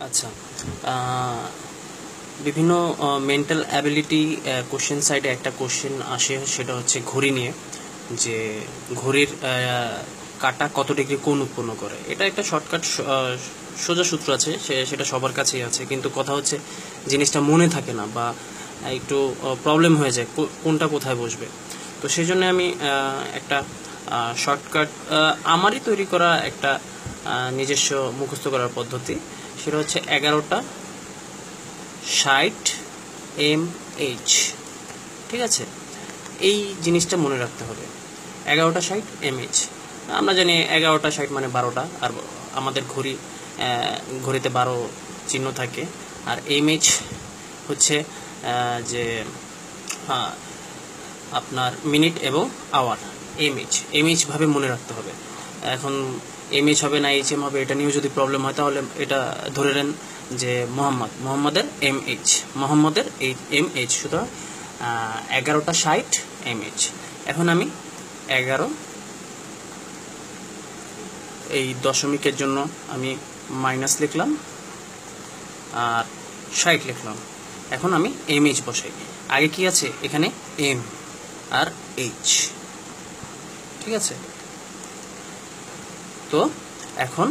আচ্ছা, বিভিন্ন mental ability question সাইডে একটা কোশ্চেন আসে, সেটা হচ্ছে ঘড়ি নিয়ে, যে ঘড়ির কাঁটা কত ডিগ্রি কোণ উৎপন্ন করে। এটা একটা শর্টকাট সোজা সূত্র আছে, সেটা সবার কাছেই আছে, কিন্তু কথা হচ্ছে জিনিসটা মনে থাকে না বা একটু প্রবলেম হয়ে যায় কোনটা কোথায় বসবে। তো সেই জন্য আমি একটা শর্টকাট আমারই তৈরি করা একটা নিজস্ব মুখস্থ করার পদ্ধতি, সেটা হচ্ছে 1160 mH। ঠিক আছে, এই জিনিসটা মনে রাখতে হবে, 1160 mH। আমরা জানি 1160 মানে 12টা, আর আমাদের ঘড়িতে 12 চিহ্ন থাকে। আর mH হচ্ছে যে আপনার মিনিট এবং আওয়ার। mH ভাবে মনে রাখতে হবে। এখন mH হবে না HM হবে, এটা নিয়েও যদি প্রবলেম হয় তাহলে এটা ধরে নেন যে মোহাম্মদের mH। সুতরাং 1160 mH। এখন আমি 11 এই দশমিকের জন্য আমি মাইনাস লিখলাম আর 60 লিখলাম। এখন আমি mH বসাই। আগে কি আছে এখানে, m আর h। ঠিক আছে, তো এখন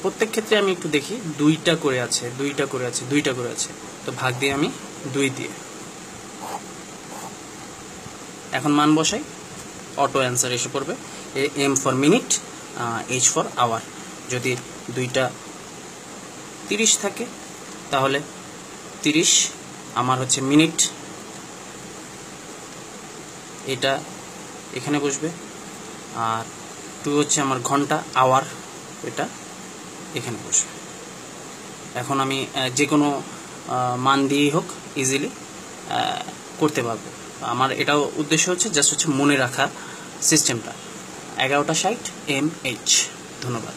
প্রত্যেক ক্ষেত্রে আমি একটু দেখি, দুইটা করে আছে, তো ভাগ দিয়ে আমি 2 দিয়ে এখন মান বসাই, অটো অ্যান্সার এসে পড়বে। m for minute, h for our. যদি দুইটা 30 থাকে তাহলে 30 আমার হচ্ছে মিনিট, এটা এখানে বসবে। আর 2 হচ্ছে আমার ঘন্টা, আওয়ার, এটা এখানে বসবে। এখন আমি যে কোনো মান দিয়েই হোক ইজিলি করতে পারবো। আমার এটাও উদ্দেশ্য হচ্ছে জাস্ট হচ্ছে মনে রাখা সিস্টেমটা, 1160 mH। ধন্যবাদ।